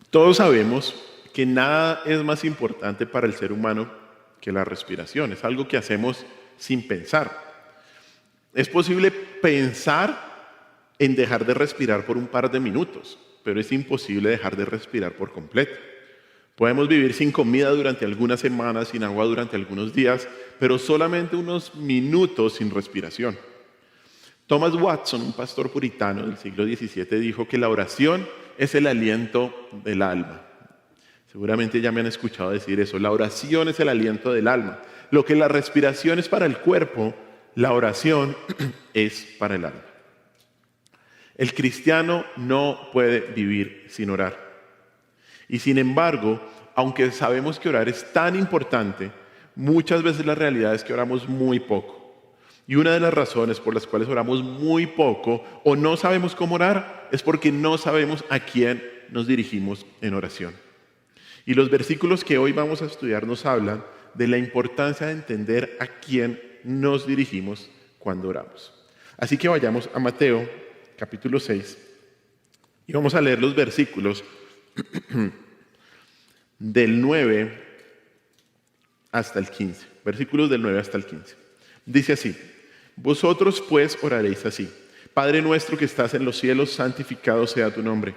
Todos sabemos que nada es más importante para el ser humano que la respiración. Es algo que hacemos sin pensar. Es posible pensar en dejar de respirar por un par de minutos, pero es imposible dejar de respirar por completo. Podemos vivir sin comida durante algunas semanas, sin agua durante algunos días, pero solamente unos minutos sin respiración. Thomas Watson, un pastor puritano del siglo XVII, dijo que la oración es el aliento del alma. Seguramente ya me han escuchado decir eso. La oración es el aliento del alma. Lo que la respiración es para el cuerpo, la oración es para el alma. El cristiano no puede vivir sin orar. Y sin embargo, aunque sabemos que orar es tan importante, muchas veces la realidad es que oramos muy poco. Y una de las razones por las cuales oramos muy poco o no sabemos cómo orar es porque no sabemos a quién nos dirigimos en oración. Y los versículos que hoy vamos a estudiar nos hablan de la importancia de entender a quién nos dirigimos cuando oramos. Así que vayamos a Mateo, capítulo 6, y vamos a leer los versículos del 9 hasta el 15. Versículos del 9 hasta el 15. Dice así: vosotros pues oraréis así: Padre nuestro que estás en los cielos, santificado sea tu nombre.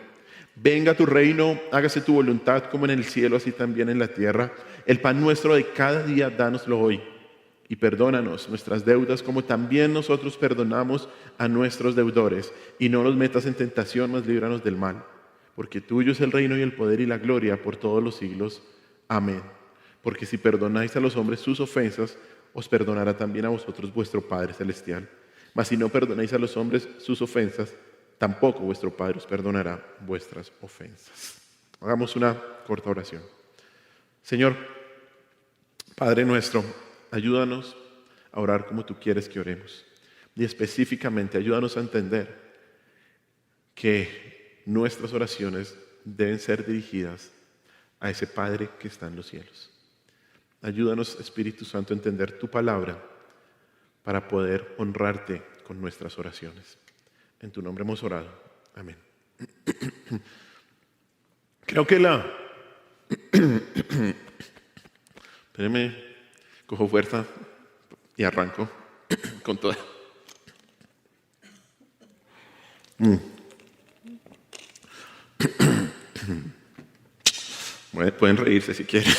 Venga tu reino, hágase tu voluntad como en el cielo, así también en la tierra. El pan nuestro de cada día, dánoslo hoy. Y perdónanos nuestras deudas, como también nosotros perdonamos a nuestros deudores. Y no nos metas en tentación, mas líbranos del mal. Porque tuyo es el reino y el poder y la gloria por todos los siglos. Amén. Porque si perdonáis a los hombres sus ofensas, os perdonará también a vosotros vuestro Padre Celestial. Mas si no perdonáis a los hombres sus ofensas, tampoco vuestro Padre os perdonará vuestras ofensas. Hagamos una corta oración. Señor, Padre nuestro, ayúdanos a orar como tú quieres que oremos. Y específicamente, ayúdanos a entender que nuestras oraciones deben ser dirigidas a ese Padre que está en los cielos. Ayúdanos, Espíritu Santo, a entender tu palabra para poder honrarte con nuestras oraciones. En tu nombre hemos orado. Amén. Creo que Espérenme, cojo fuerza y arranco con toda. Bueno, pueden reírse si quieren.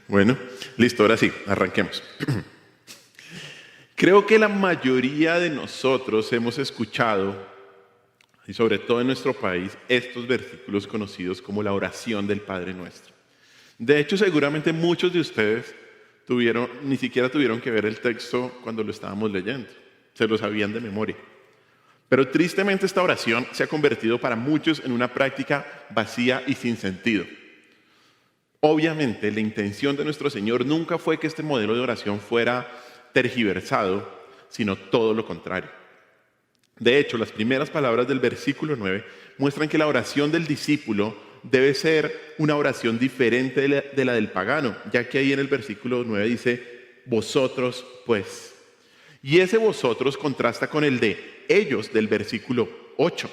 Bueno, listo, ahora sí, arranquemos. Creo que la mayoría de nosotros hemos escuchado, y sobre todo en nuestro país, estos versículos conocidos como la oración del Padre Nuestro. De hecho, seguramente muchos de ustedes ni siquiera tuvieron que ver el texto cuando lo estábamos leyendo. Se lo sabían de memoria. Pero tristemente esta oración se ha convertido para muchos en una práctica vacía y sin sentido. Obviamente, la intención de nuestro Señor nunca fue que este modelo de oración fuera tergiversado, sino todo lo contrario. De hecho, las primeras palabras del versículo 9 muestran que la oración del discípulo debe ser una oración diferente de la del pagano, ya que ahí en el versículo 9 dice, vosotros pues. Y ese vosotros contrasta con el de ellos del versículo 8.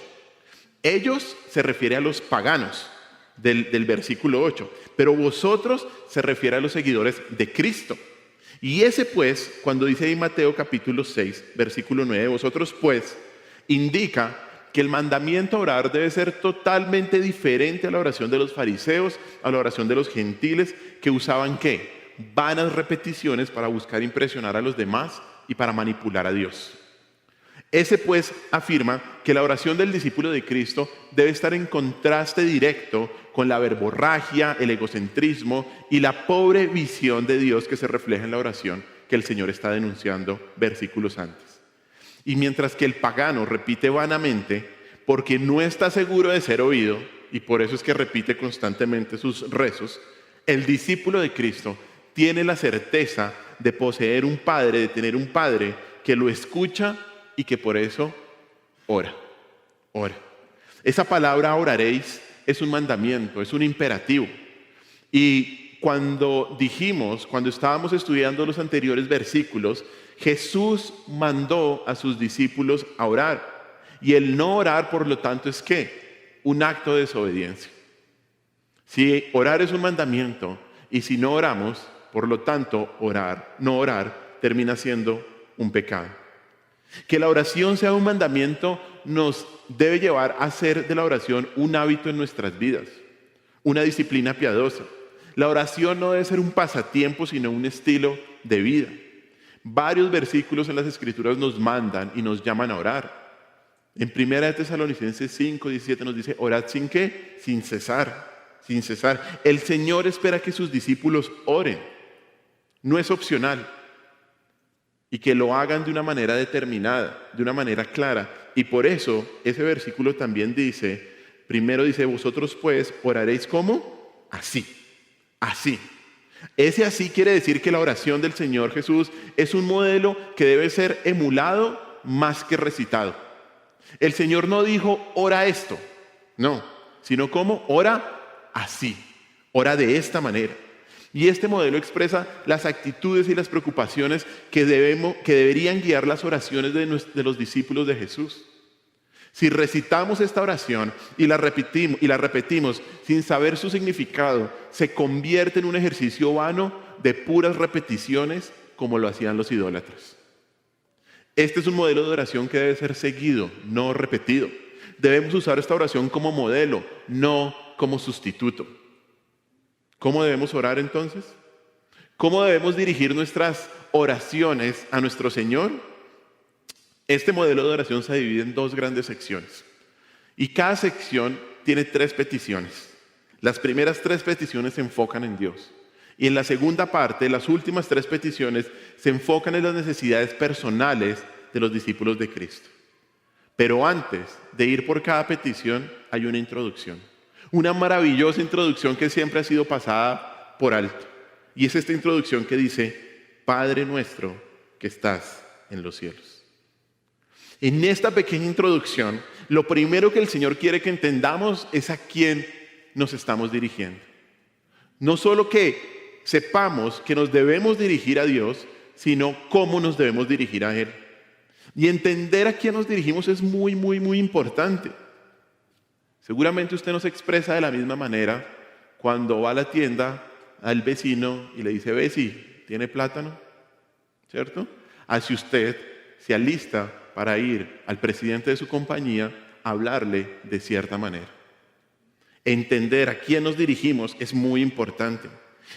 Ellos se refiere a los paganos del versículo 8, pero vosotros se refiere a los seguidores de Cristo. Y ese pues, cuando dice ahí Mateo capítulo 6, versículo 9, vosotros pues, indica que el mandamiento a orar debe ser totalmente diferente a la oración de los fariseos, a la oración de los gentiles, que usaban ¿qué? Vanas repeticiones para buscar impresionar a los demás y para manipular a Dios. Ese pues afirma que la oración del discípulo de Cristo debe estar en contraste directo con la verborragia, el egocentrismo y la pobre visión de Dios que se refleja en la oración que el Señor está denunciando versículos antes. Y mientras que el pagano repite vanamente porque no está seguro de ser oído y por eso es que repite constantemente sus rezos, el discípulo de Cristo tiene la certeza de poseer un Padre, de tener un Padre que lo escucha y que por eso ora. Esa palabra oraréis es un mandamiento, es un imperativo. Y cuando estábamos estudiando los anteriores versículos, Jesús mandó a sus discípulos a orar. Y el no orar, por lo tanto, es ¿qué? Un acto de desobediencia. Si orar es un mandamiento y si no oramos, por lo tanto, no orar, termina siendo un pecado. Que la oración sea un mandamiento nos debe llevar a hacer de la oración un hábito en nuestras vidas, una disciplina piadosa. La oración no debe ser un pasatiempo, sino un estilo de vida. Varios versículos en las Escrituras nos mandan y nos llaman a orar. En 1 Tesalonicenses 5:17 nos dice, orad sin qué, sin cesar, sin cesar. El Señor espera que sus discípulos oren, no es opcional. Y que lo hagan de una manera determinada, de una manera clara. Y por eso ese versículo también dice, primero dice, vosotros pues oraréis ¿cómo? Así, así. Ese así quiere decir que la oración del Señor Jesús es un modelo que debe ser emulado más que recitado. El Señor no dijo, ora esto, no, sino ¿cómo? Ora así, ora de esta manera. Y este modelo expresa las actitudes y las preocupaciones que deberían guiar las oraciones de los discípulos de Jesús. Si recitamos esta oración y la repetimos sin saber su significado, se convierte en un ejercicio vano de puras repeticiones como lo hacían los idólatras. Este es un modelo de oración que debe ser seguido, no repetido. Debemos usar esta oración como modelo, no como sustituto. ¿Cómo debemos orar entonces? ¿Cómo debemos dirigir nuestras oraciones a nuestro Señor? Este modelo de oración se divide en dos grandes secciones. Y cada sección tiene 3 peticiones. Las primeras 3 peticiones se enfocan en Dios. Y en la segunda parte, las últimas 3 peticiones se enfocan en las necesidades personales de los discípulos de Cristo. Pero antes de ir por cada petición, hay una introducción. Una maravillosa introducción que siempre ha sido pasada por alto. Y es esta introducción que dice, Padre nuestro que estás en los cielos. En esta pequeña introducción, lo primero que el Señor quiere que entendamos es a quién nos estamos dirigiendo. No solo que sepamos que nos debemos dirigir a Dios, sino cómo nos debemos dirigir a Él. Y entender a quién nos dirigimos es muy, muy, muy importante. Seguramente usted no se expresa de la misma manera cuando va a la tienda al vecino y le dice, veci, ¿tiene plátano? ¿Cierto? Así usted se alista para ir al presidente de su compañía a hablarle de cierta manera. Entender a quién nos dirigimos es muy importante.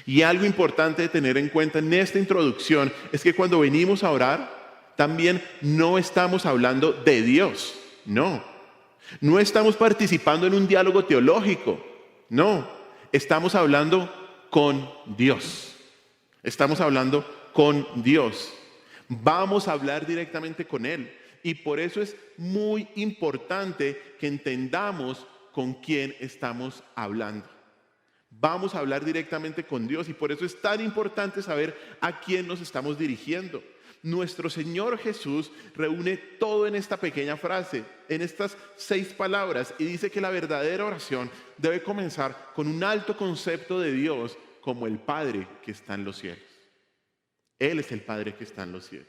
Y algo importante de tener en cuenta en esta introducción es que cuando venimos a orar, también no estamos hablando de Dios, no. No estamos participando en un diálogo teológico, no. Estamos hablando con Dios. Estamos hablando con Dios. Vamos a hablar directamente con Él. Y por eso es muy importante que entendamos con quién estamos hablando. Vamos a hablar directamente con Dios y por eso es tan importante saber a quién nos estamos dirigiendo. Nuestro Señor Jesús reúne todo en esta pequeña frase, en estas 6 palabras, y dice que la verdadera oración debe comenzar con un alto concepto de Dios como el Padre que está en los cielos. Él es el Padre que está en los cielos.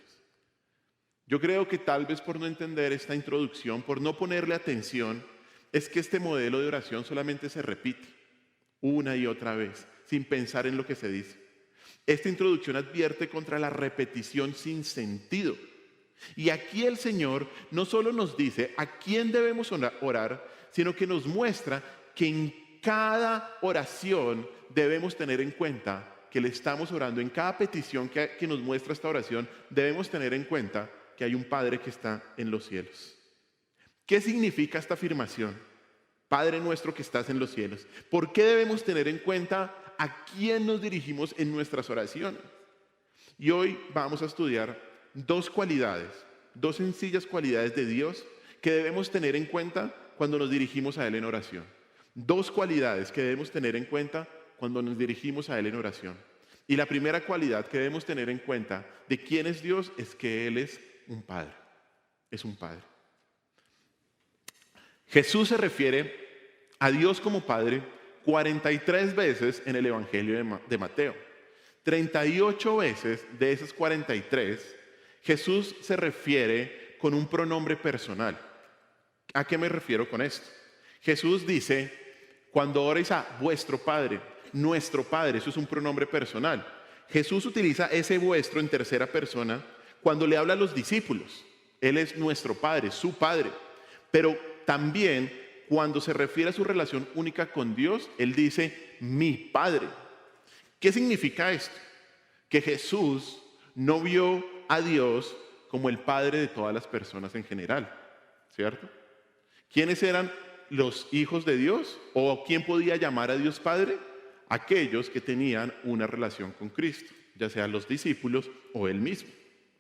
Yo creo que tal vez por no entender esta introducción, por no ponerle atención, es que este modelo de oración solamente se repite una y otra vez, sin pensar en lo que se dice. Esta introducción advierte contra la repetición sin sentido. Y aquí el Señor no solo nos dice a quién debemos orar, sino que nos muestra que en cada oración debemos tener en cuenta que le estamos orando. En cada petición que nos muestra esta oración, debemos tener en cuenta que hay un Padre que está en los cielos. ¿Qué significa esta afirmación? Padre nuestro que estás en los cielos. ¿Por qué debemos tener en cuenta a quién nos dirigimos en nuestras oraciones? Y hoy vamos a estudiar 2 cualidades, 2 sencillas cualidades de Dios que debemos tener en cuenta cuando nos dirigimos a Él en oración. 2 cualidades que debemos tener en cuenta cuando nos dirigimos a Él en oración. Y la primera cualidad que debemos tener en cuenta de quién es Dios es que Él es un Padre. Es un Padre. Jesús se refiere a Dios como Padre 43 veces en el Evangelio de Mateo. 38 veces de esas 43, Jesús se refiere con un pronombre personal. ¿A qué me refiero con esto? Jesús dice, Cuando ora dice vuestro Padre, nuestro Padre, eso es un pronombre personal. Jesús utiliza ese vuestro en tercera persona cuando le habla a los discípulos. Él es nuestro Padre, su Padre. Pero también cuando se refiere a su relación única con Dios, Él dice mi Padre. ¿Qué significa esto? Que Jesús no vio a Dios como el Padre de todas las personas en general, ¿cierto? ¿Quiénes eran los hijos de Dios? ¿O quién podía llamar a Dios Padre? Aquellos que tenían una relación con Cristo, ya sean los discípulos o Él mismo.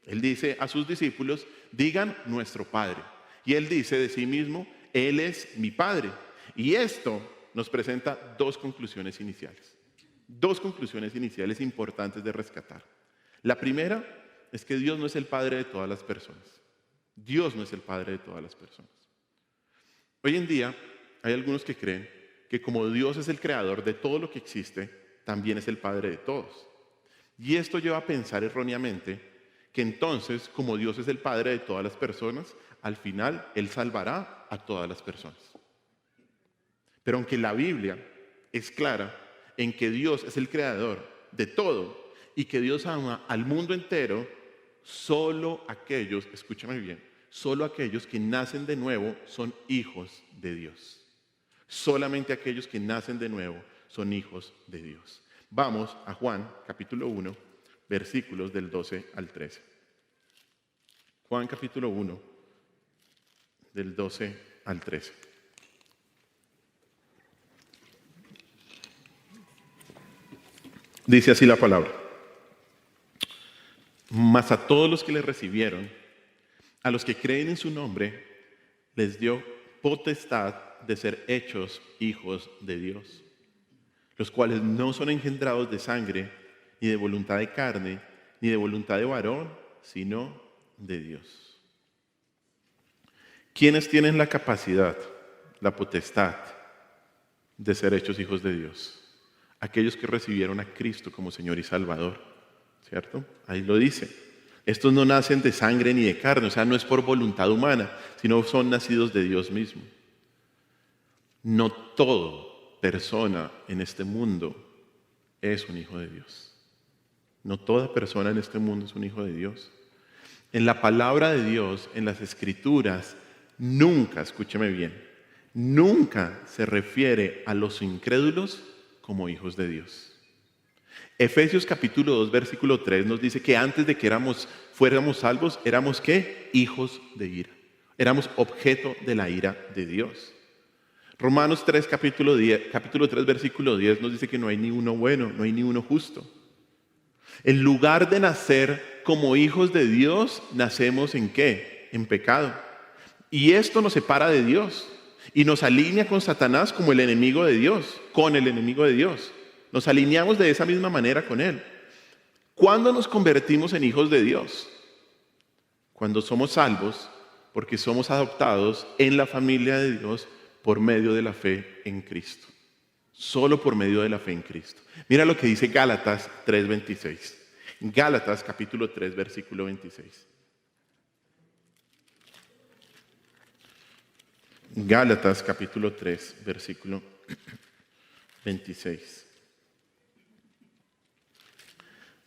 Él dice a sus discípulos, digan nuestro Padre. Y Él dice de sí mismo, Él es mi Padre. Y esto nos presenta dos conclusiones iniciales. Dos conclusiones iniciales importantes de rescatar. La primera es que Dios no es el Padre de todas las personas. Dios no es el Padre de todas las personas. Hoy en día hay algunos que creen que como Dios es el creador de todo lo que existe, también es el Padre de todos. Y esto lleva a pensar erróneamente que entonces, como Dios es el Padre de todas las personas, al final Él salvará a todas las personas. Pero aunque la Biblia es clara en que Dios es el creador de todo y que Dios ama al mundo entero, solo aquellos, escúchame bien, solo aquellos que nacen de nuevo son hijos de Dios. Solamente aquellos que nacen de nuevo son hijos de Dios. Vamos a Juan, capítulo 1, versículos del 12 al 13. Juan, capítulo 1, del 12 al 13. Dice así la palabra. Mas a todos los que le recibieron, a los que creen en su nombre, les dio potestad de ser hechos hijos de Dios, los cuales no son engendrados de sangre, ni de voluntad de carne, ni de voluntad de varón, sino de Dios. ¿Quiénes tienen la capacidad, la potestad de ser hechos hijos de Dios? Aquellos que recibieron a Cristo como Señor y Salvador, ¿cierto? Ahí lo dice. Estos no nacen de sangre ni de carne, o sea, no es por voluntad humana, sino son nacidos de Dios mismo. No toda persona en este mundo es un hijo de Dios. No toda persona en este mundo es un hijo de Dios. En la palabra de Dios, en las Escrituras, nunca, escúcheme bien, nunca se refiere a los incrédulos como hijos de Dios. Efesios capítulo 2, versículo 3 nos dice que antes de que fuéramos salvos, éramos ¿qué? Hijos de ira. Éramos objeto de la ira de Dios. Romanos 3, capítulo 3, versículo 10 nos dice que no hay ni uno bueno, no hay ni uno justo. En lugar de nacer como hijos de Dios, nacemos ¿en qué? En pecado. Y esto nos separa de Dios y nos alinea con Satanás como el enemigo de Dios, con el enemigo de Dios. Nos alineamos de esa misma manera con él. ¿Cuándo nos convertimos en hijos de Dios? Cuando somos salvos, porque somos adoptados en la familia de Dios por medio de la fe en Cristo. Solo por medio de la fe en Cristo. Mira lo que dice Gálatas 3:26. Gálatas capítulo 3, versículo 26. Gálatas capítulo 3, versículo 26.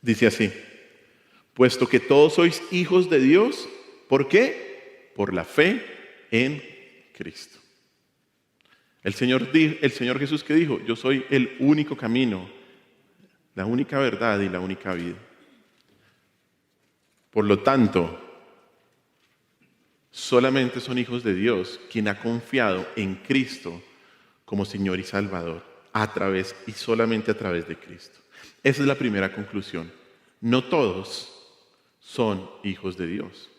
Dice así: puesto que todos sois hijos de Dios, ¿por qué? Por la fe en Cristo. El Señor Jesús, que dijo: yo soy el único camino, la única verdad y la única vida. Por lo tanto, solamente son hijos de Dios quien ha confiado en Cristo como Señor y Salvador, y solamente a través de Cristo. Esa es la primera conclusión. No todos son hijos de Dios.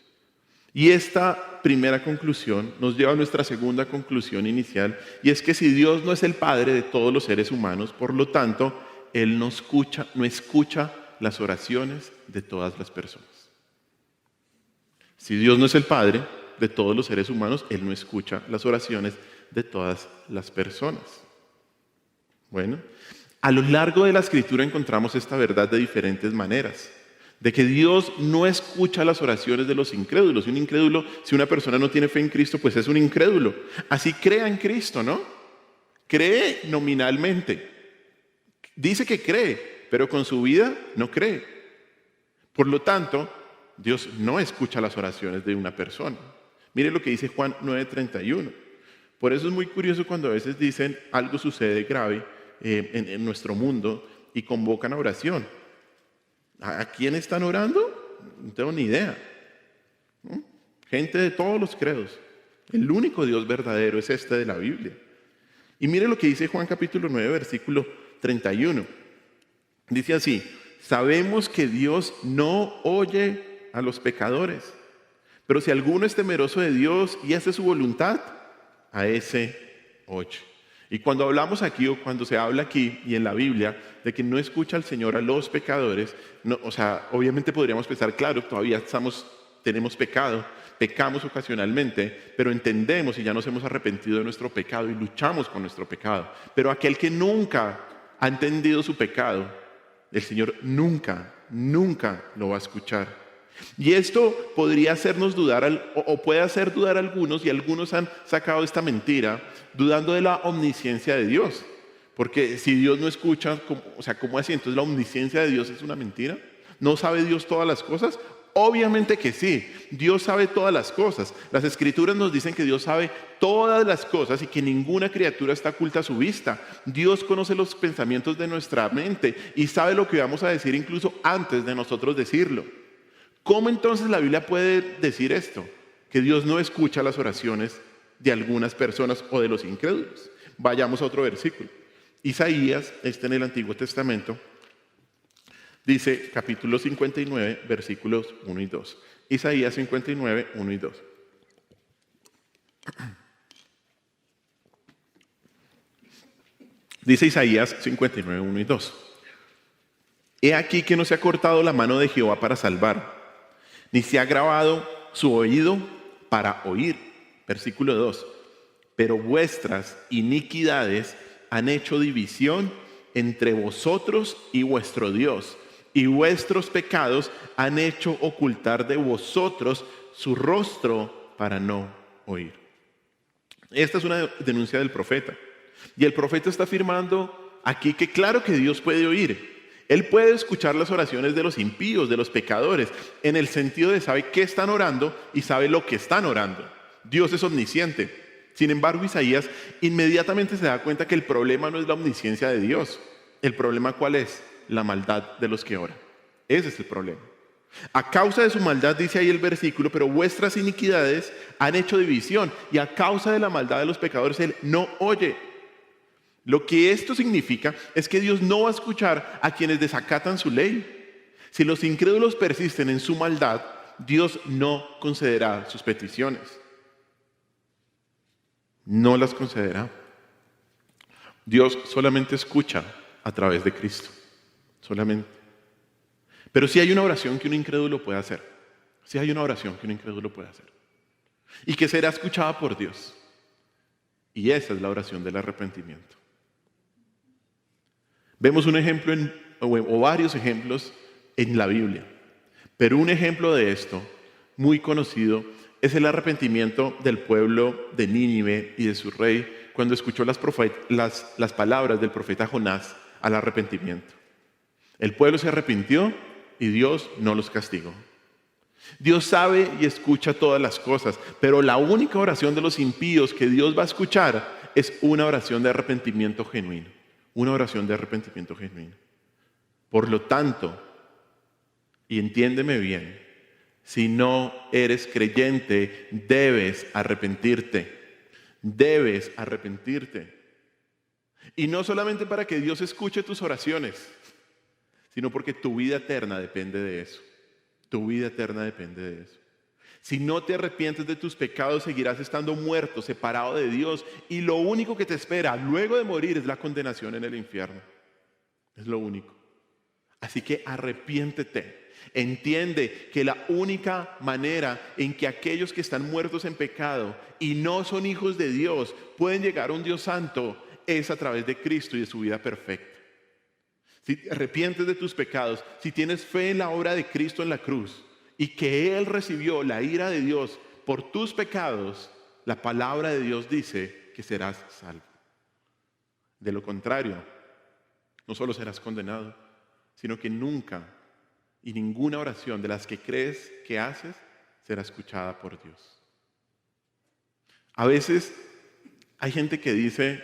Y esta primera conclusión nos lleva a nuestra segunda conclusión inicial, y es que si Dios no es el Padre de todos los seres humanos, por lo tanto, Él no escucha las oraciones de todas las personas. Si Dios no es el Padre de todos los seres humanos, Él no escucha las oraciones de todas las personas. Bueno, a lo largo de la Escritura encontramos esta verdad de diferentes maneras, de que Dios no escucha las oraciones de los incrédulos. Un incrédulo, si una persona no tiene fe en Cristo, pues es un incrédulo. Así crea en Cristo, ¿no? Cree nominalmente. Dice que cree, pero con su vida no cree. Por lo tanto, Dios no escucha las oraciones de una persona. Mire lo que dice Juan 9:31. Por eso es muy curioso cuando a veces dicen algo sucede grave en nuestro mundo y convocan a oración. ¿A quién están orando? No tengo ni idea. ¿No? Gente de todos los credos. El único Dios verdadero es este de la Biblia. Y mire lo que dice Juan capítulo 9, versículo 31. Dice así: sabemos que Dios no oye a los pecadores, pero si alguno es temeroso de Dios y hace su voluntad, a ese oye. Y cuando hablamos aquí, o cuando se habla aquí y en la Biblia de que no escucha al Señor a los pecadores, no, o sea, obviamente podríamos pensar, claro, todavía tenemos pecado, pecamos ocasionalmente, pero entendemos y ya nos hemos arrepentido de nuestro pecado y luchamos con nuestro pecado. Pero aquel que nunca ha entendido su pecado, el Señor nunca lo va a escuchar. Y esto podría hacernos dudar, o puede hacer dudar a algunos, y algunos han sacado esta mentira, dudando de la omnisciencia de Dios. Porque si Dios no escucha, ¿cómo así? Entonces la omnisciencia de Dios es una mentira. ¿No sabe Dios todas las cosas? Obviamente que sí, Dios sabe todas las cosas. Las Escrituras nos dicen que Dios sabe todas las cosas y que ninguna criatura está oculta a su vista. Dios conoce los pensamientos de nuestra mente y sabe lo que vamos a decir incluso antes de nosotros decirlo. ¿Cómo entonces la Biblia puede decir esto? Que Dios no escucha las oraciones de algunas personas o de los incrédulos. Vayamos a otro versículo. Isaías, en el Antiguo Testamento, dice capítulo 59, versículos 1 y 2. Isaías 59, 1 y 2. Dice Isaías 59, 1 y 2. He aquí que no se ha cortado la mano de Jehová para salvar, ni se ha agravado su oído para oír. Versículo 2. Pero vuestras iniquidades han hecho división entre vosotros y vuestro Dios, y vuestros pecados han hecho ocultar de vosotros su rostro para no oír. Esta es una denuncia del profeta. Y el profeta está afirmando aquí que claro que Dios puede oír. Él puede escuchar las oraciones de los impíos, de los pecadores, en el sentido de sabe qué están orando y sabe lo que están orando. Dios es omnisciente. Sin embargo, Isaías inmediatamente se da cuenta que el problema no es la omnisciencia de Dios. ¿El problema cuál es? La maldad de los que oran. Ese es el problema. A causa de su maldad, dice ahí el versículo, pero vuestras iniquidades han hecho división, y a causa de la maldad de los pecadores Él no oye. Lo que esto significa es que Dios no va a escuchar a quienes desacatan su ley. Si los incrédulos persisten en su maldad, Dios no concederá sus peticiones. No las concederá. Dios solamente escucha a través de Cristo. Solamente. Pero sí hay una oración que un incrédulo puede hacer. Sí hay una oración que un incrédulo puede hacer. Y que será escuchada por Dios. Y esa es la oración del arrepentimiento. Vemos un ejemplo o varios ejemplos en la Biblia. Pero un ejemplo de esto, muy conocido, es el arrepentimiento del pueblo de Nínive y de su rey cuando escuchó las palabras del profeta Jonás al arrepentimiento. El pueblo se arrepintió y Dios no los castigó. Dios sabe y escucha todas las cosas, pero la única oración de los impíos que Dios va a escuchar es una oración de arrepentimiento genuino. Una oración de arrepentimiento genuino. Por lo tanto, y entiéndeme bien, si no eres creyente, debes arrepentirte. Debes arrepentirte. Y no solamente para que Dios escuche tus oraciones, sino porque tu vida eterna depende de eso. Tu vida eterna depende de eso. Si no te arrepientes de tus pecados, seguirás estando muerto, separado de Dios, y lo único que te espera luego de morir es la condenación en el infierno. Es lo único. Así que arrepiéntete. Entiende que la única manera en que aquellos que están muertos en pecado y no son hijos de Dios pueden llegar a un Dios santo es a través de Cristo y de su vida perfecta. Si te arrepientes de tus pecados, si tienes fe en la obra de Cristo en la cruz y que Él recibió la ira de Dios por tus pecados, la palabra de Dios dice que serás salvo. De lo contrario, no solo serás condenado, sino que nunca y ninguna oración de las que crees que haces será escuchada por Dios. A veces hay gente que dice,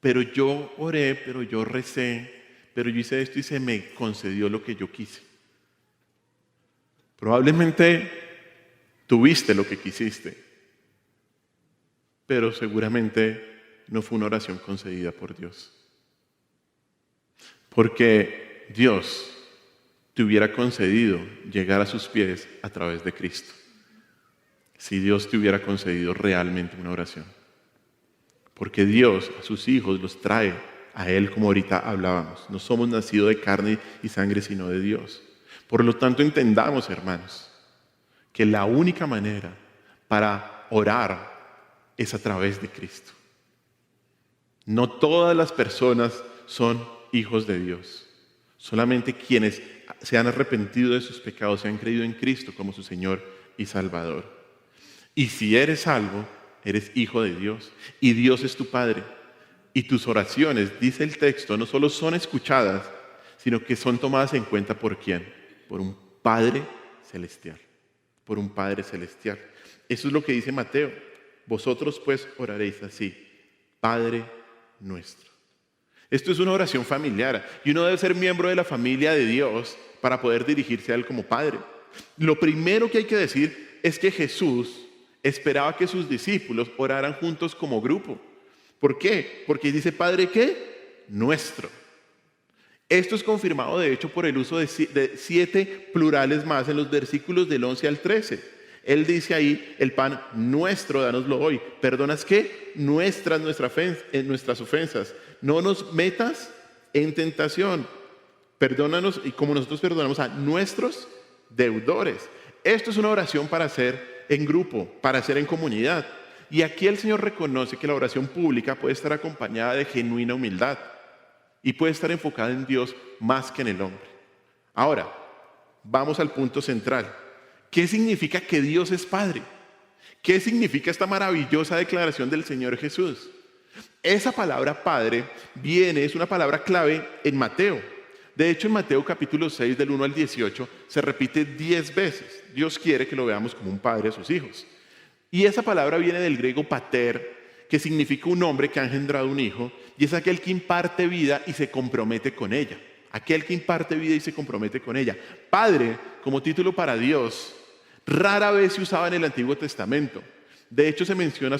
pero yo oré, pero yo recé, pero yo hice esto y se me concedió lo que yo quise. Probablemente tuviste lo que quisiste, pero seguramente no fue una oración concedida por Dios. Porque Dios te hubiera concedido llegar a sus pies a través de Cristo. Si Dios te hubiera concedido realmente una oración. Porque Dios a sus hijos los trae a Él, como ahorita hablábamos. No somos nacidos de carne y sangre, sino de Dios. Por lo tanto, entendamos, hermanos, que la única manera para orar es a través de Cristo. No todas las personas son hijos de Dios. Solamente quienes se han arrepentido de sus pecados, se han creído en Cristo como su Señor y Salvador. Y si eres salvo, eres hijo de Dios. Y Dios es tu Padre. Y tus oraciones, dice el texto, no solo son escuchadas, sino que son tomadas en cuenta ¿por quién? Por un Padre celestial. Por un Padre celestial. Eso es lo que dice Mateo. Vosotros pues oraréis así: Padre nuestro. Esto es una oración familiar y uno debe ser miembro de la familia de Dios para poder dirigirse a Él como Padre. Lo primero que hay que decir es que Jesús esperaba que sus discípulos oraran juntos como grupo. ¿Por qué? Porque dice Padre ¿qué? Nuestro. Esto es confirmado de hecho por el uso de 7 plurales más en los versículos del 11 al 13. Él dice ahí: el pan nuestro, dánoslo hoy. ¿Perdonas qué? Nuestras ofensas. No nos metas en tentación. Perdónanos y como nosotros perdonamos a nuestros deudores. Esto es una oración para hacer en grupo, para hacer en comunidad. Y aquí el Señor reconoce que la oración pública puede estar acompañada de genuina humildad y puede estar enfocada en Dios más que en el hombre. Ahora, vamos al punto central. ¿Qué significa que Dios es Padre? ¿Qué significa esta maravillosa declaración del Señor Jesús? Esa palabra Padre es una palabra clave en Mateo. De hecho, en Mateo capítulo 6, del 1 al 18, se repite 10 veces. Dios quiere que lo veamos como un padre a sus hijos. Y esa palabra viene del griego pater, que significa un hombre que ha engendrado un hijo, y es aquel que imparte vida y se compromete con ella. Aquel que imparte vida y se compromete con ella. Padre, como título para Dios, rara vez se usaba en el Antiguo Testamento. De hecho, se menciona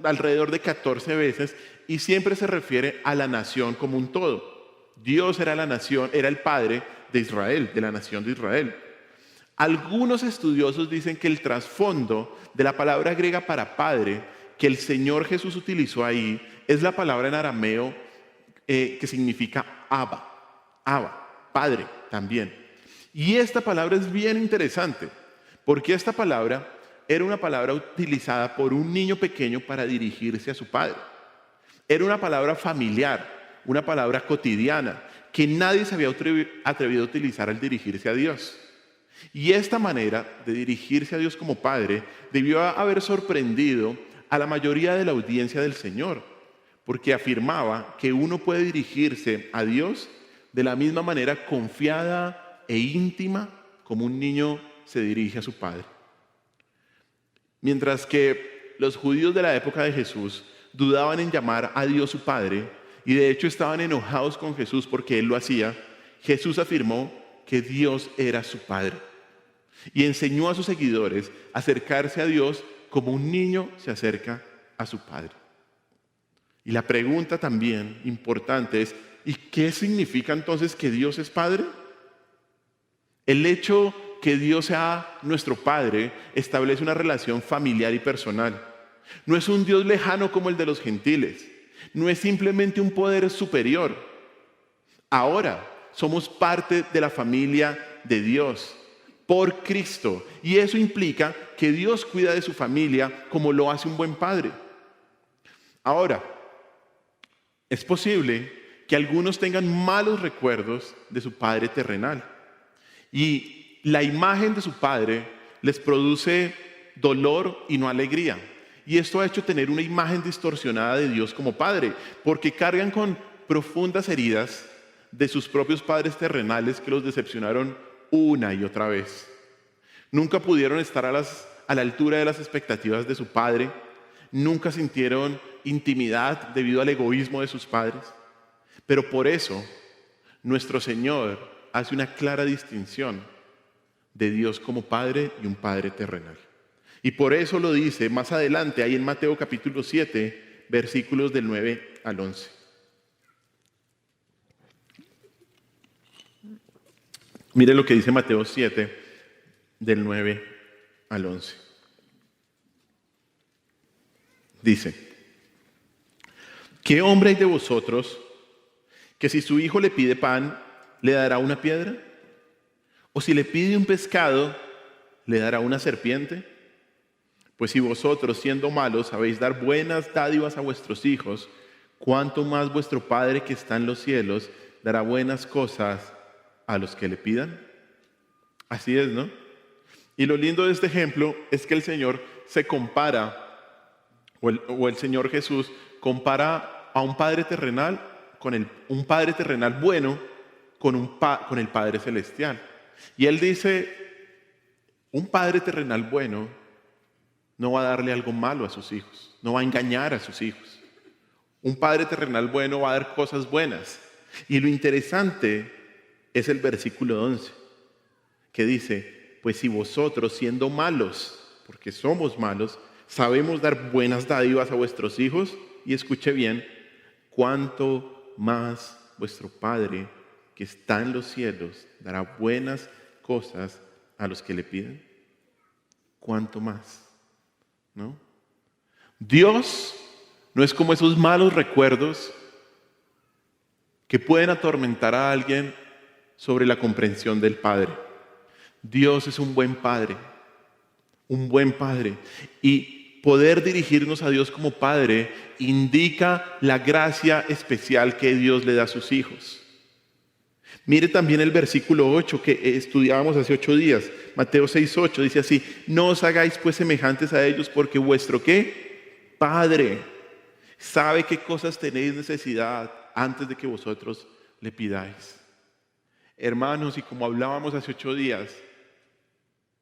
alrededor de 14 veces y siempre se refiere a la nación como un todo. Dios era la nación, era el Padre de Israel, de la nación de Israel. Algunos estudiosos dicen que el trasfondo de la palabra griega para Padre que el Señor Jesús utilizó ahí es la palabra en arameo que significa Abba, Padre también. Y esta palabra es bien interesante, porque esta palabra era una palabra utilizada por un niño pequeño para dirigirse a su padre. Era una palabra familiar, una palabra cotidiana, que nadie se había atrevido a utilizar al dirigirse a Dios. Y esta manera de dirigirse a Dios como Padre debió haber sorprendido a la mayoría de la audiencia del Señor, porque afirmaba que uno puede dirigirse a Dios de la misma manera confiada e íntima como un niño se dirige a su padre. Mientras que los judíos de la época de Jesús dudaban en llamar a Dios su Padre y de hecho estaban enojados con Jesús porque Él lo hacía, Jesús afirmó que Dios era su Padre y enseñó a sus seguidores a acercarse a Dios como un niño se acerca a su Padre. Y la pregunta también importante es: ¿y qué significa entonces que Dios es Padre? El hecho que Dios sea nuestro Padre establece una relación familiar y personal. No es un Dios lejano como el de los gentiles. No es simplemente un poder superior. Ahora somos parte de la familia de Dios por Cristo. Y eso implica que Dios cuida de su familia como lo hace un buen padre. Ahora, es posible que algunos tengan malos recuerdos de su padre terrenal. Y la imagen de su padre les produce dolor y no alegría. Y esto ha hecho tener una imagen distorsionada de Dios como Padre, porque cargan con profundas heridas de sus propios padres terrenales que los decepcionaron una y otra vez. Nunca pudieron estar a la altura de las expectativas de su padre, nunca sintieron intimidad debido al egoísmo de sus padres. Pero por eso, nuestro Señor hace una clara distinción de Dios como Padre y un Padre terrenal. Y por eso lo dice más adelante, ahí en Mateo capítulo 7, versículos del 9 al 11. Mire lo que dice Mateo 7, del 9 al 11. Dice: ¿qué hombre hay de vosotros que si su hijo le pide pan, le dará una piedra? ¿O si le pide un pescado, le dará una serpiente? Pues si vosotros, siendo malos, sabéis dar buenas dádivas a vuestros hijos, ¿cuánto más vuestro Padre que está en los cielos dará buenas cosas a los que le pidan? Así es, ¿no? Y lo lindo de este ejemplo es que el Señor se compara, o el Señor Jesús compara a un Padre terrenal un Padre terrenal bueno con el Padre celestial. Y Él dice, un Padre terrenal bueno no va a darle algo malo a sus hijos, no va a engañar a sus hijos. Un Padre terrenal bueno va a dar cosas buenas. Y lo interesante es el versículo 11, que dice: pues si vosotros, siendo malos, porque somos malos, sabemos dar buenas dádivas a vuestros hijos, y escuche bien, ¿cuánto más vuestro Padre que está en los cielos dará buenas cosas a los que le piden? ¿Cuánto más? ¿No? Dios no es como esos malos recuerdos que pueden atormentar a alguien sobre la comprensión del Padre. Dios es un buen Padre, un buen Padre. Y poder dirigirnos a Dios como Padre indica la gracia especial que Dios le da a sus hijos. Mire también el versículo 8 que estudiábamos hace 8 días. Mateo 6:8 dice así: no os hagáis pues semejantes a ellos, porque vuestro ¿qué? Padre sabe qué cosas tenéis necesidad antes de que vosotros le pidáis. Hermanos, y como hablábamos hace 8 días,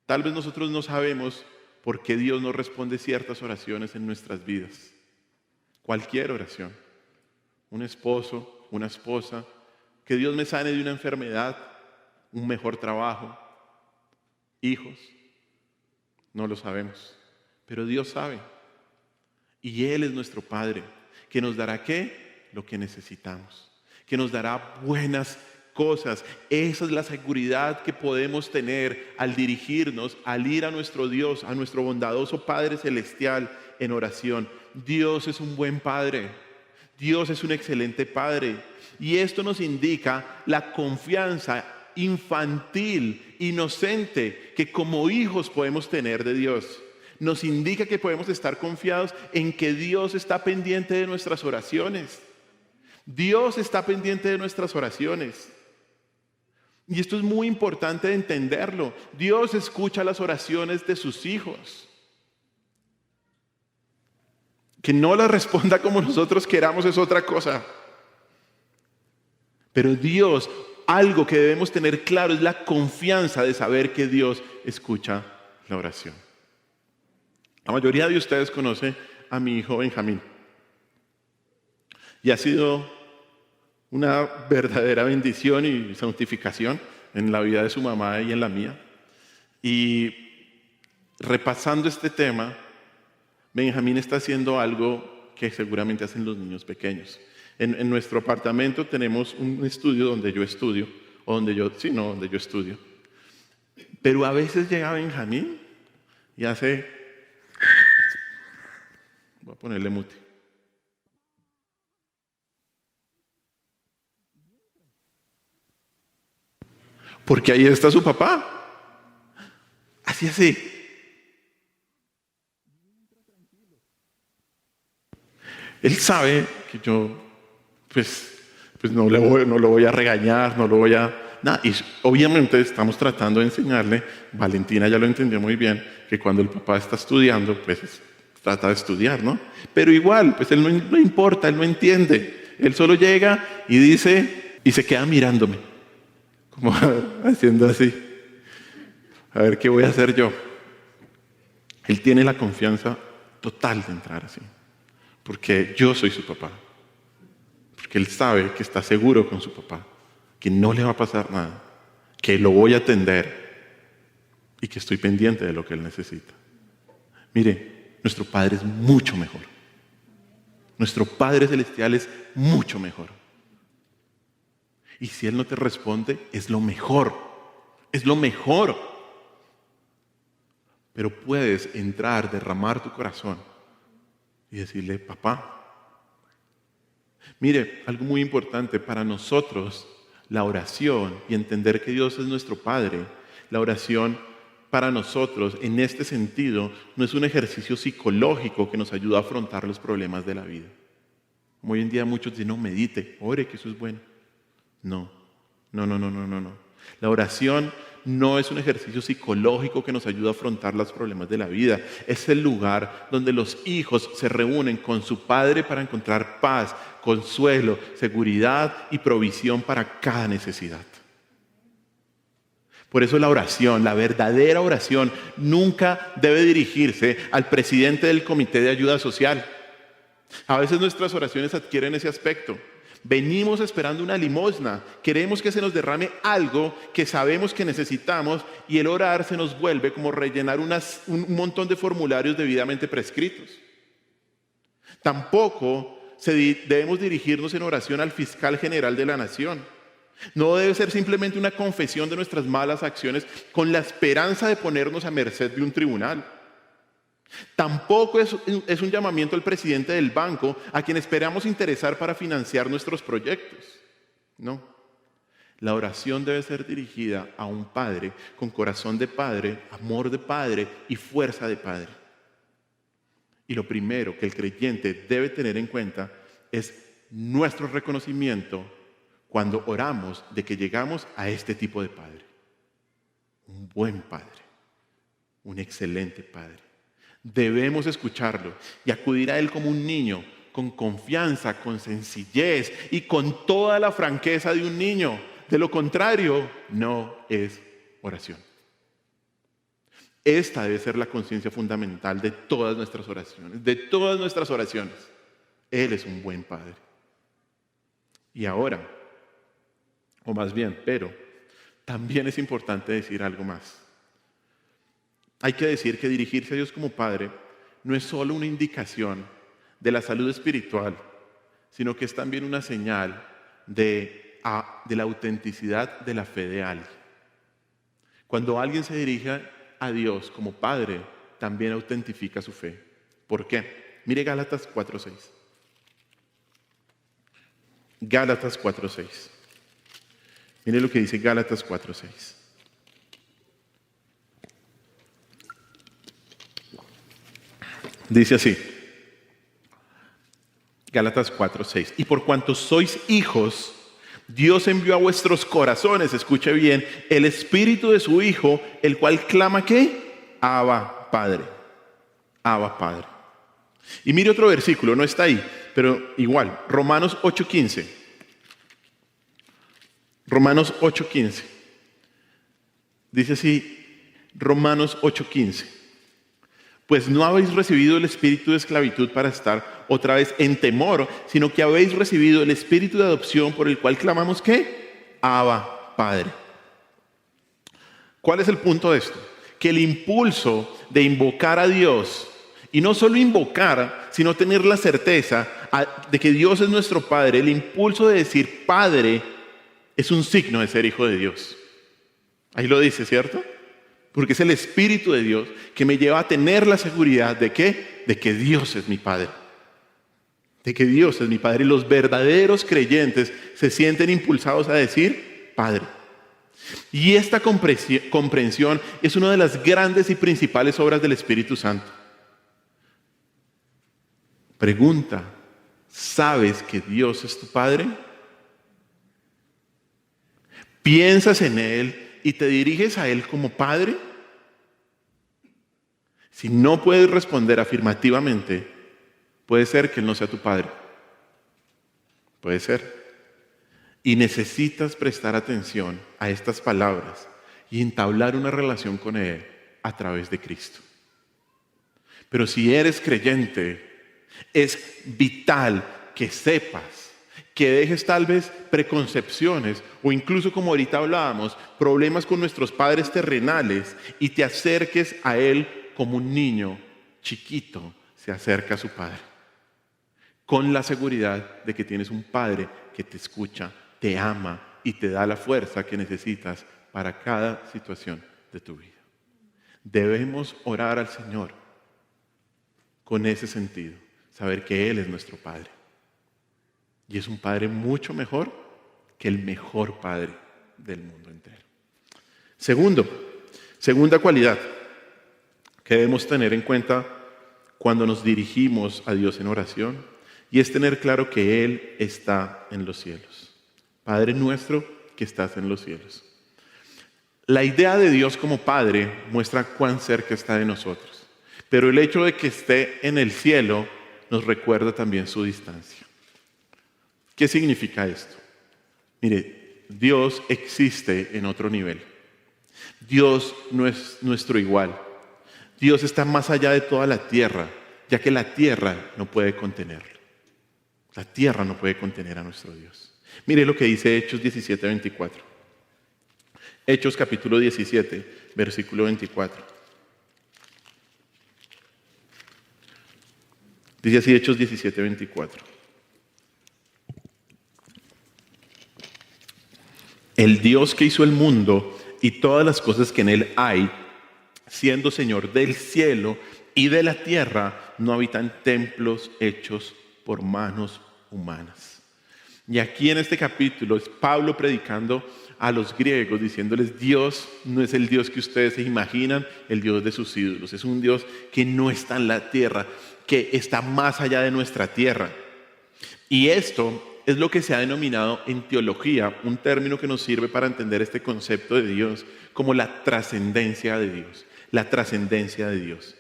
tal vez nosotros no sabemos por qué Dios no responde ciertas oraciones en nuestras vidas. Cualquier oración. Un esposo, una esposa, que Dios me sane de una enfermedad, un mejor trabajo, hijos. No lo sabemos, pero Dios sabe. Y Él es nuestro Padre, que nos dará ¿qué? Lo que necesitamos, que nos dará buenas cosas. Esa es la seguridad que podemos tener al dirigirnos, al ir a nuestro Dios, a nuestro bondadoso Padre Celestial en oración. Dios es un buen Padre. Dios es un excelente Padre. Y esto nos indica la confianza infantil, inocente, que como hijos podemos tener de Dios. Nos indica que podemos estar confiados en que Dios está pendiente de nuestras oraciones. Dios está pendiente de nuestras oraciones. Y esto es muy importante de entenderlo. Dios escucha las oraciones de sus hijos. Que no las responda como nosotros queramos es otra cosa. Pero Dios, algo que debemos tener claro es la confianza de saber que Dios escucha la oración. La mayoría de ustedes conoce a mi hijo Benjamín. Y ha sido una verdadera bendición y santificación en la vida de su mamá y en la mía. Y repasando este tema, Benjamín está haciendo algo que seguramente hacen los niños pequeños. En nuestro apartamento tenemos un estudio donde yo estudio, donde yo estudio. Pero a veces llega Benjamín y hace... Voy a ponerle mute. Porque ahí está su papá. Así. Él sabe que yo, pues no lo voy a regañar, no lo voy a... Nada. Y obviamente estamos tratando de enseñarle, Valentina ya lo entendió muy bien, que cuando el papá está estudiando, pues trata de estudiar, ¿no? Pero igual, pues él no importa, él no entiende. Él solo llega y dice, y se queda mirándome, como haciendo así. A ver qué voy a hacer yo. Él tiene la confianza total de entrar así, porque yo soy su papá. Porque él sabe que está seguro con su papá, que no le va a pasar nada, que lo voy a atender y que estoy pendiente de lo que él necesita. Mire, nuestro Padre es mucho mejor. Nuestro Padre Celestial es mucho mejor. Y si Él no te responde, es lo mejor. Es lo mejor. Pero puedes entrar, derramar tu corazón y decirle, papá. Mire, algo muy importante para nosotros, la oración y entender que Dios es nuestro Padre, la oración para nosotros, en este sentido, no es un ejercicio psicológico que nos ayuda a afrontar los problemas de la vida. Como hoy en día muchos dicen, no, medite, ore, que eso es bueno. No. La oración no es un ejercicio psicológico que nos ayuda a afrontar los problemas de la vida. Es el lugar donde los hijos se reúnen con su padre para encontrar paz, consuelo, seguridad y provisión para cada necesidad. Por eso la oración, la verdadera oración, nunca debe dirigirse al presidente del comité de ayuda social. A veces nuestras oraciones adquieren ese aspecto. Venimos esperando una limosna, queremos que se nos derrame algo que sabemos que necesitamos y el orar se nos vuelve como rellenar un montón de formularios debidamente prescritos. Tampoco debemos dirigirnos en oración al fiscal general de la nación. No debe ser simplemente una confesión de nuestras malas acciones con la esperanza de ponernos a merced de un tribunal. Tampoco es un llamamiento al presidente del banco a quien esperamos interesar para financiar nuestros proyectos. No. La oración debe ser dirigida a un padre con corazón de padre, amor de padre y fuerza de padre. Y lo primero que el creyente debe tener en cuenta es nuestro reconocimiento cuando oramos de que llegamos a este tipo de padre. Un buen padre, un excelente padre. Debemos escucharlo y acudir a Él como un niño, con confianza, con sencillez y con toda la franqueza de un niño. De lo contrario, no es oración. Esta debe ser la conciencia fundamental de todas nuestras oraciones. De todas nuestras oraciones. Él es un buen Padre. Y ahora, o más bien, pero también es importante decir algo más. Hay que decir que dirigirse a Dios como Padre no es solo una indicación de la salud espiritual, sino que es también una señal de la autenticidad de la fe de alguien. Cuando alguien se dirige a Dios como Padre, también autentifica su fe. ¿Por qué? Mire Gálatas 4:6. Gálatas 4:6. Mire lo que dice Gálatas 4:6. Dice así, Gálatas 4:6, y por cuanto sois hijos, Dios envió a vuestros corazones, escuche bien, el Espíritu de su Hijo, el cual clama ¿qué? Abba, Padre. Abba, Padre. Y mire otro versículo, no está ahí, pero igual, Romanos 8:15. Romanos 8:15. Dice así, Romanos 8:15. Pues no habéis recibido el espíritu de esclavitud para estar otra vez en temor, sino que habéis recibido el espíritu de adopción por el cual clamamos ¿qué? Abba, Padre. ¿Cuál es el punto de esto? Que el impulso de invocar a Dios, y no solo invocar, sino tener la certeza de que Dios es nuestro Padre, el impulso de decir Padre es un signo de ser hijo de Dios. Ahí lo dice, ¿cierto? Porque es el Espíritu de Dios que me lleva a tener la seguridad de ¿qué? De que Dios es mi Padre. De que Dios es mi Padre. Y los verdaderos creyentes se sienten impulsados a decir Padre. Y esta comprensión es una de las grandes y principales obras del Espíritu Santo. Pregunta, ¿sabes que Dios es tu Padre? ¿Piensas en Él y te diriges a Él como Padre? Si no puedes responder afirmativamente, puede ser que Él no sea tu padre. Puede ser. Y necesitas prestar atención a estas palabras y entablar una relación con Él a través de Cristo. Pero si eres creyente, es vital que sepas, que dejes tal vez preconcepciones o incluso, como ahorita hablábamos, problemas con nuestros padres terrenales y te acerques a Él como un niño chiquito se acerca a su padre, con la seguridad de que tienes un padre que te escucha, te ama y te da la fuerza que necesitas para cada situación de tu vida. Debemos orar al Señor con ese sentido, saber que Él es nuestro Padre. Y es un Padre mucho mejor que el mejor Padre del mundo entero. Segunda cualidad que debemos tener en cuenta cuando nos dirigimos a Dios en oración, y es tener claro que Él está en los cielos. Padre nuestro que estás en los cielos. La idea de Dios como Padre muestra cuán cerca está de nosotros, pero el hecho de que esté en el cielo nos recuerda también su distancia. ¿Qué significa esto? Mire, Dios existe en otro nivel. Dios no es nuestro igual. Dios está más allá de toda la tierra, ya que la tierra no puede contenerlo. La tierra no puede contener a nuestro Dios. Mire lo que dice Hechos 17:24. Hechos capítulo 17, versículo 24. Dice así Hechos 17:24. El Dios que hizo el mundo y todas las cosas que en él hay, siendo Señor del cielo y de la tierra, no habita en templos hechos por manos humanas. Y aquí en este capítulo es Pablo predicando a los griegos, diciéndoles: Dios no es el Dios que ustedes se imaginan, el Dios de sus ídolos. Es un Dios que no está en la tierra, que está más allá de nuestra tierra. Y esto es lo que se ha denominado en teología, un término que nos sirve para entender este concepto de Dios, como la trascendencia de Dios. La trascendencia de Dios.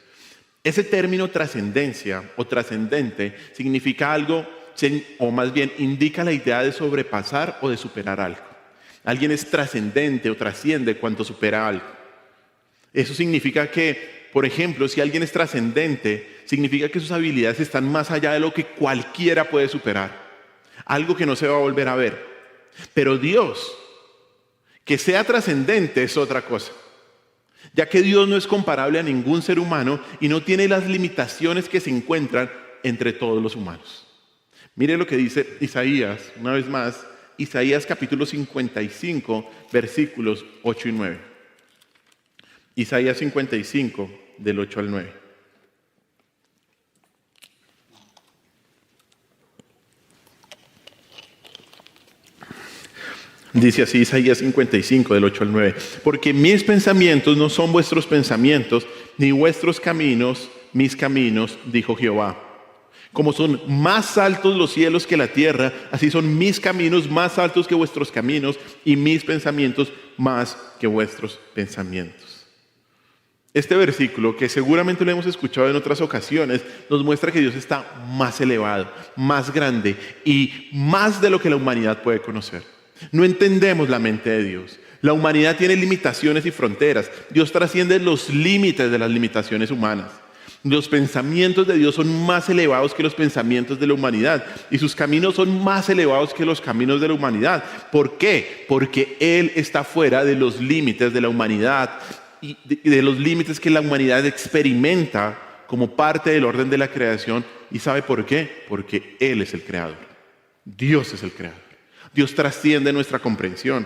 Ese término trascendencia o trascendente significa algo, o más bien indica la idea de sobrepasar o de superar algo. Alguien es trascendente o trasciende cuando supera algo. Eso significa que, por ejemplo, si alguien es trascendente, significa que sus habilidades están más allá de lo que cualquiera puede superar. Algo que no se va a volver a ver. Pero Dios, que sea trascendente, es otra cosa. Ya que Dios no es comparable a ningún ser humano y no tiene las limitaciones que se encuentran entre todos los humanos. Mire lo que dice Isaías, una vez más, Isaías capítulo 55, versículos 8 y 9. Isaías 55, del 8 al 9. Dice así Isaías 55, del 8 al 9. Porque mis pensamientos no son vuestros pensamientos, ni vuestros caminos, mis caminos, dijo Jehová. Como son más altos los cielos que la tierra, así son mis caminos más altos que vuestros caminos, y mis pensamientos más que vuestros pensamientos. Este versículo, que seguramente lo hemos escuchado en otras ocasiones, nos muestra que Dios está más elevado, más grande y más de lo que la humanidad puede conocer. No entendemos la mente de Dios. La humanidad tiene limitaciones y fronteras. Dios trasciende los límites de las limitaciones humanas. Los pensamientos de Dios son más elevados que los pensamientos de la humanidad y sus caminos son más elevados que los caminos de la humanidad. ¿Por qué? Porque Él está fuera de los límites de la humanidad y de los límites que la humanidad experimenta como parte del orden de la creación. ¿Y sabe por qué? Porque Él es el creador. Dios es el creador. Dios trasciende nuestra comprensión.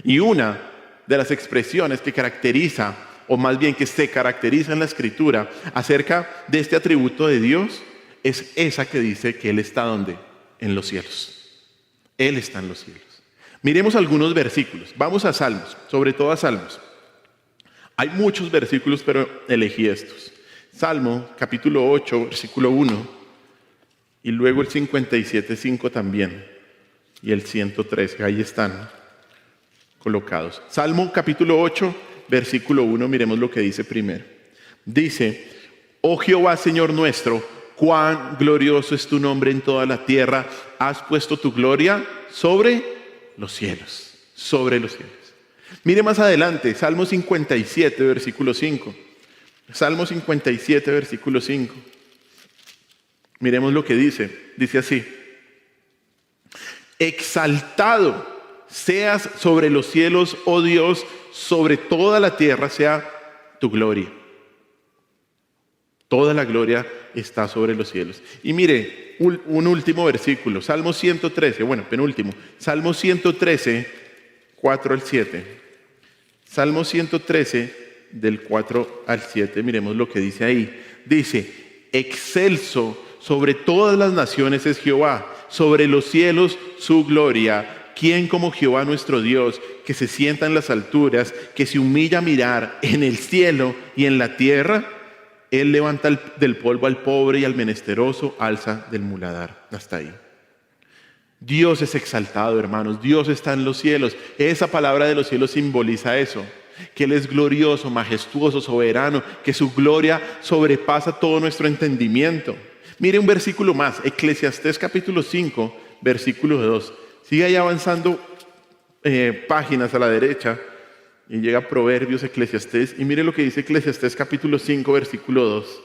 Y una de las expresiones que caracteriza, o más bien que se caracteriza en la Escritura acerca de este atributo de Dios, es esa que dice que Él está ¿dónde? En los cielos. Él está en los cielos. Miremos algunos versículos. Vamos a Salmos, sobre todo a Salmos. Hay muchos versículos, pero elegí estos. Salmo, capítulo 8, versículo 1, y luego el 57:5 también. Y el 113, ahí están colocados. Salmo capítulo 8, versículo 1, miremos lo que dice primero. Dice: Oh Jehová, Señor nuestro, cuán glorioso es tu nombre en toda la tierra. Has puesto tu gloria sobre los cielos, sobre los cielos. Mire más adelante, Salmo 57, versículo 5. Salmo 57, versículo 5. Miremos lo que dice. Dice así: exaltado seas sobre los cielos, oh Dios, sobre toda la tierra sea tu gloria. Toda la gloria está sobre los cielos. Y mire, un último versículo, Salmo 113, penúltimo. Salmo 113, 4 al 7. Salmo 113, del 4 al 7, miremos lo que dice ahí. Dice: excelso sobre todas las naciones es Jehová, sobre los cielos su gloria. ¿Quién como Jehová nuestro Dios, que se sienta en las alturas, que se humilla a mirar en el cielo y en la tierra? Él levanta del polvo al pobre y al menesteroso alza del muladar. Hasta ahí. Dios es exaltado, hermanos. Dios está en los cielos. Esa palabra de los cielos simboliza eso, que Él es glorioso, majestuoso, soberano, que su gloria sobrepasa todo nuestro entendimiento. Mire un versículo más, Eclesiastés capítulo 5, versículo 2. Sigue ahí avanzando páginas a la derecha y llega a Proverbios, Eclesiastés, y mire lo que dice Eclesiastés capítulo 5, versículo 2.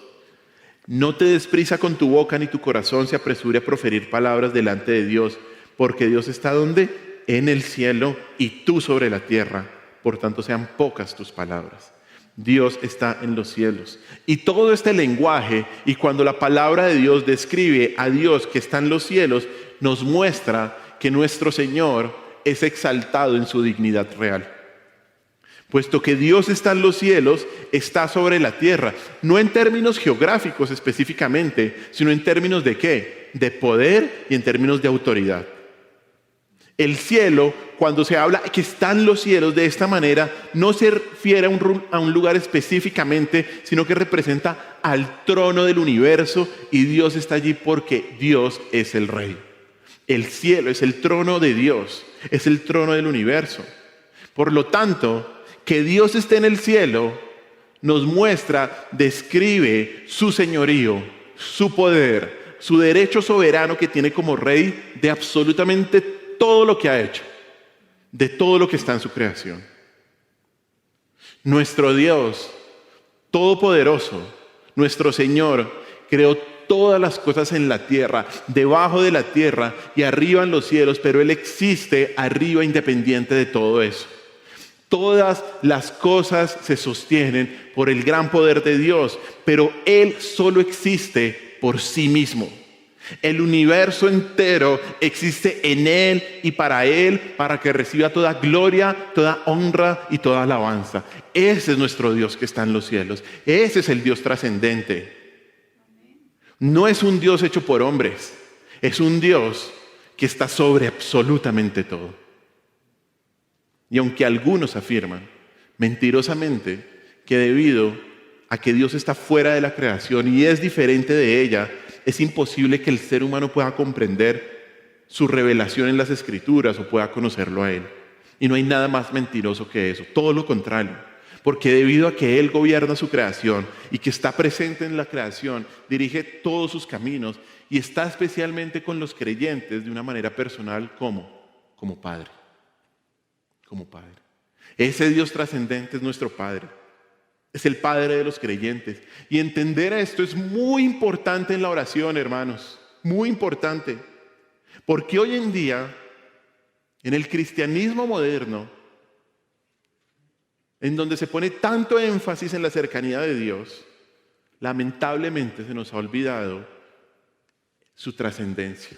No te des prisa con tu boca, ni tu corazón se apresure a proferir palabras delante de Dios, porque Dios está ¿dónde? En el cielo y tú sobre la tierra. Por tanto, sean pocas tus palabras. Dios está en los cielos. Y todo este lenguaje, y cuando la palabra de Dios describe a Dios que está en los cielos, nos muestra que nuestro Señor es exaltado en su dignidad real. Puesto que Dios está en los cielos, está sobre la tierra, no en términos geográficos específicamente, sino en términos de ¿qué? De poder y en términos de autoridad. El cielo, cuando se habla que están los cielos de esta manera, no se refiere a un lugar específicamente, sino que representa al trono del universo, y Dios está allí porque Dios es el Rey. El cielo es el trono de Dios, es el trono del universo. Por lo tanto, que Dios esté en el cielo nos muestra, describe su señorío, su poder, su derecho soberano que tiene como Rey de absolutamente todo lo que ha hecho, de todo lo que está en su creación. Nuestro Dios todopoderoso, nuestro Señor, creó todas las cosas en la tierra, debajo de la tierra y arriba en los cielos, pero Él existe arriba independiente de todo eso. Todas las cosas se sostienen por el gran poder de Dios, pero Él solo existe por sí mismo. El universo entero existe en Él y para Él, para que reciba toda gloria, toda honra y toda alabanza. Ese es nuestro Dios que está en los cielos. Ese es el Dios trascendente. No es un Dios hecho por hombres, es un Dios que está sobre absolutamente todo. Y aunque algunos afirman mentirosamente que debido a que Dios está fuera de la creación y es diferente de ella, es imposible que el ser humano pueda comprender su revelación en las Escrituras o pueda conocerlo a Él. Y no hay nada más mentiroso que eso, todo lo contrario. Porque debido a que Él gobierna su creación y que está presente en la creación, dirige todos sus caminos y está especialmente con los creyentes de una manera personal como Padre. Como Padre. Ese Dios trascendente es nuestro Padre. Es el Padre de los creyentes. Y entender esto es muy importante en la oración, hermanos. Muy importante. Porque hoy en día, en el cristianismo moderno, en donde se pone tanto énfasis en la cercanía de Dios, lamentablemente se nos ha olvidado su trascendencia,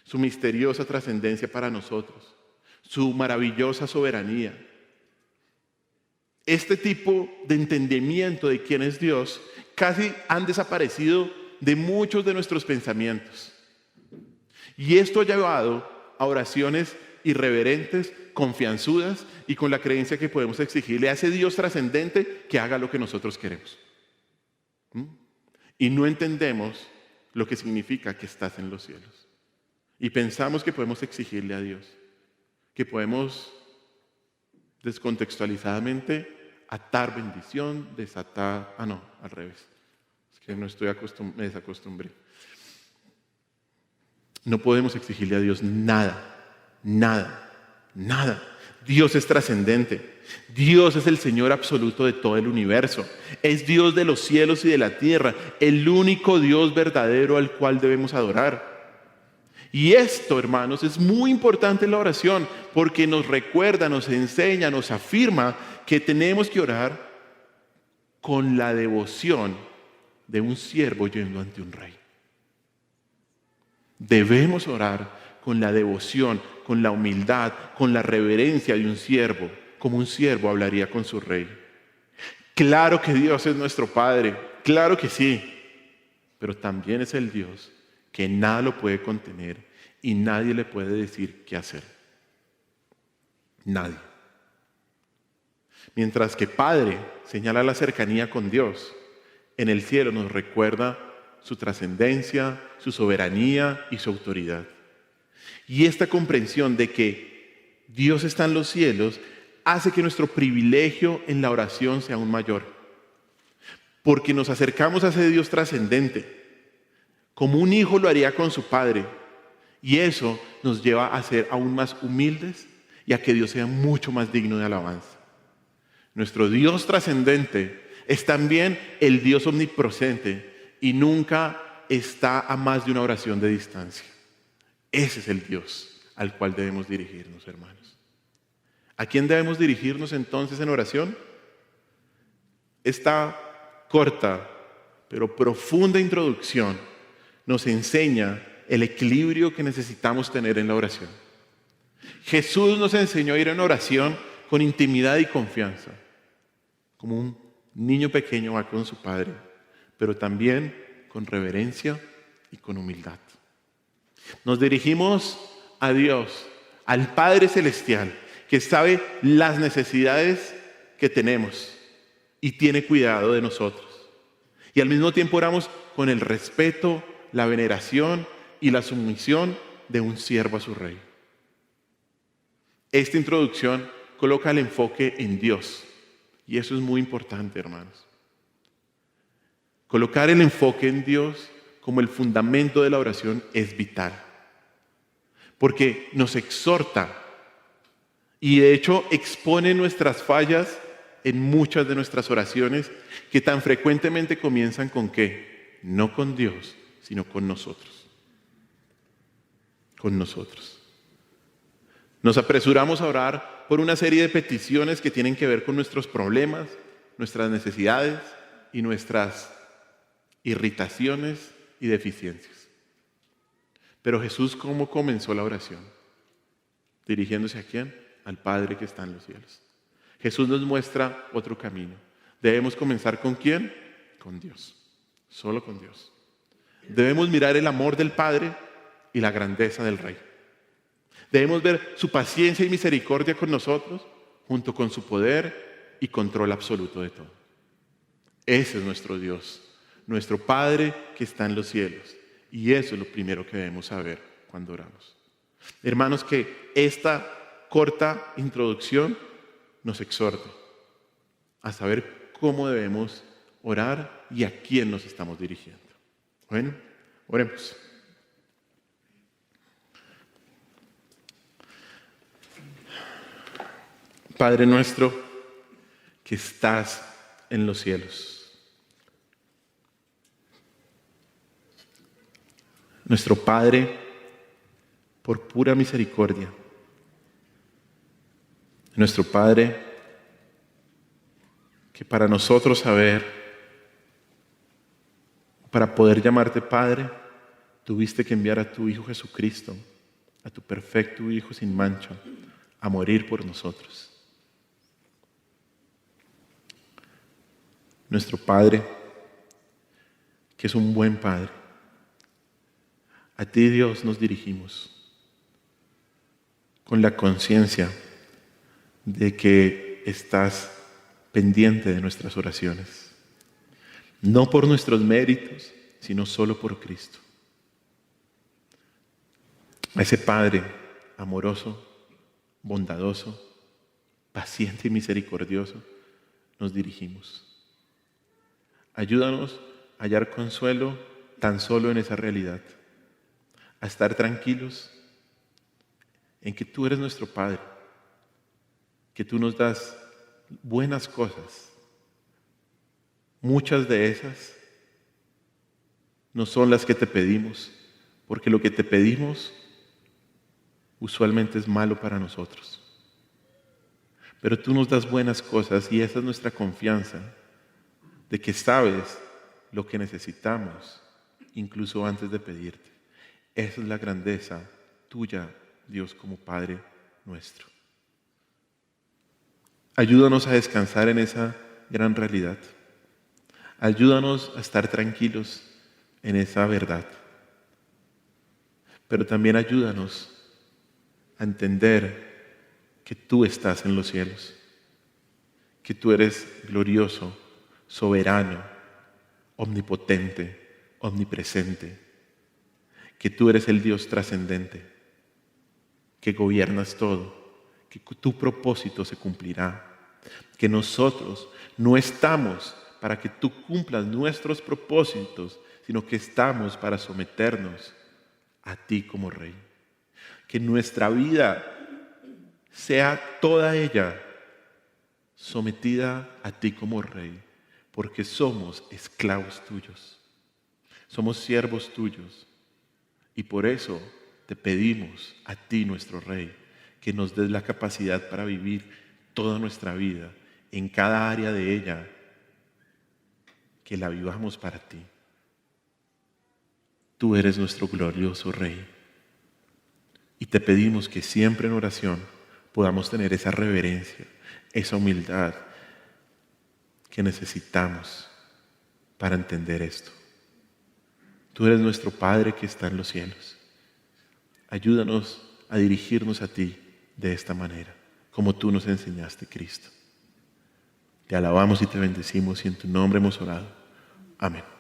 su misteriosa trascendencia para nosotros, su maravillosa soberanía. Este tipo de entendimiento de quién es Dios casi han desaparecido de muchos de nuestros pensamientos. Y esto ha llevado a oraciones irreverentes, confianzudas y con la creencia que podemos exigirle a ese Dios trascendente que haga lo que nosotros queremos. Y no entendemos lo que significa que estás en los cielos. Y pensamos que podemos exigirle a Dios, que podemos descontextualizadamente atar bendición, desatar, al revés. Es que me desacostumbré. No podemos exigirle a Dios nada, nada, nada. Dios es trascendente. Dios es el Señor absoluto de todo el universo. Es Dios de los cielos y de la tierra, el único Dios verdadero al cual debemos adorar. Y esto, hermanos, es muy importante en la oración porque nos recuerda, nos enseña, nos afirma que tenemos que orar con la devoción de un siervo yendo ante un rey. Debemos orar con la devoción, con la humildad, con la reverencia de un siervo, como un siervo hablaría con su rey. Claro que Dios es nuestro Padre, claro que sí, pero también es el Dios que nada lo puede contener y nadie le puede decir qué hacer. Nadie. Mientras que Padre señala la cercanía con Dios, en el cielo nos recuerda su trascendencia, su soberanía y su autoridad. Y esta comprensión de que Dios está en los cielos hace que nuestro privilegio en la oración sea aún mayor. Porque nos acercamos a ese Dios trascendente, como un hijo lo haría con su padre. Y eso nos lleva a ser aún más humildes y a que Dios sea mucho más digno de alabanza. Nuestro Dios trascendente es también el Dios omnipresente y nunca está a más de una oración de distancia. Ese es el Dios al cual debemos dirigirnos, hermanos. ¿A quién debemos dirigirnos entonces en oración? Esta corta pero profunda introducción nos enseña el equilibrio que necesitamos tener en la oración. Jesús nos enseñó a ir en oración con intimidad y confianza, como un niño pequeño va con su padre, pero también con reverencia y con humildad. Nos dirigimos a Dios, al Padre Celestial, que sabe las necesidades que tenemos y tiene cuidado de nosotros. Y al mismo tiempo oramos con el respeto, la veneración y la sumisión de un siervo a su rey. Esta introducción coloca el enfoque en Dios. Y eso es muy importante, hermanos. Colocar el enfoque en Dios como el fundamento de la oración es vital. Porque nos exhorta y de hecho expone nuestras fallas en muchas de nuestras oraciones que tan frecuentemente comienzan con ¿qué? No con Dios, sino con nosotros. Con nosotros. Nos apresuramos a orar por una serie de peticiones que tienen que ver con nuestros problemas, nuestras necesidades y nuestras irritaciones y deficiencias. Pero Jesús, ¿cómo comenzó la oración? ¿Dirigiéndose a quién? Al Padre que está en los cielos. Jesús nos muestra otro camino. Debemos comenzar ¿con quién? Con Dios. Solo con Dios. Debemos mirar el amor del Padre y la grandeza del Rey. Debemos ver su paciencia y misericordia con nosotros, junto con su poder y control absoluto de todo. Ese es nuestro Dios, nuestro Padre que está en los cielos. Y eso es lo primero que debemos saber cuando oramos. Hermanos, que esta corta introducción nos exhorta a saber cómo debemos orar y a quién nos estamos dirigiendo. Bueno, oremos. Padre nuestro que estás en los cielos, nuestro Padre por pura misericordia, nuestro Padre que para nosotros saber, para poder llamarte Padre, tuviste que enviar a tu Hijo Jesucristo, a tu perfecto Hijo sin mancha, a morir por nosotros. Nuestro Padre, que es un buen Padre, a ti, Dios, nos dirigimos con la conciencia de que estás pendiente de nuestras oraciones, no por nuestros méritos, sino solo por Cristo. A ese Padre amoroso, bondadoso, paciente y misericordioso, nos dirigimos. Ayúdanos hallar consuelo tan solo en esa realidad, a estar tranquilos en que tú eres nuestro Padre, que tú nos das buenas cosas. Muchas de esas no son las que te pedimos, porque lo que te pedimos usualmente es malo para nosotros. Pero tú nos das buenas cosas y esa es nuestra confianza de que sabes lo que necesitamos, incluso antes de pedirte. Esa es la grandeza tuya, Dios, como Padre nuestro. Ayúdanos a descansar en esa gran realidad. Ayúdanos a estar tranquilos en esa verdad. Pero también ayúdanos a entender que tú estás en los cielos, que tú eres glorioso, soberano, omnipotente, omnipresente, que tú eres el Dios trascendente, que gobiernas todo, que tu propósito se cumplirá, que nosotros no estamos para que tú cumplas nuestros propósitos, sino que estamos para someternos a ti como Rey. Que nuestra vida sea toda ella sometida a ti como Rey, porque somos esclavos tuyos, somos siervos tuyos, y por eso te pedimos a ti, nuestro Rey, que nos des la capacidad para vivir toda nuestra vida, en cada área de ella, que la vivamos para ti. Tú eres nuestro glorioso Rey. Y te pedimos que siempre en oración podamos tener esa reverencia, esa humildad que necesitamos para entender esto. Tú eres nuestro Padre que está en los cielos. Ayúdanos a dirigirnos a ti de esta manera, como tú nos enseñaste, Cristo. Te alabamos y te bendecimos y en tu nombre hemos orado. Amén.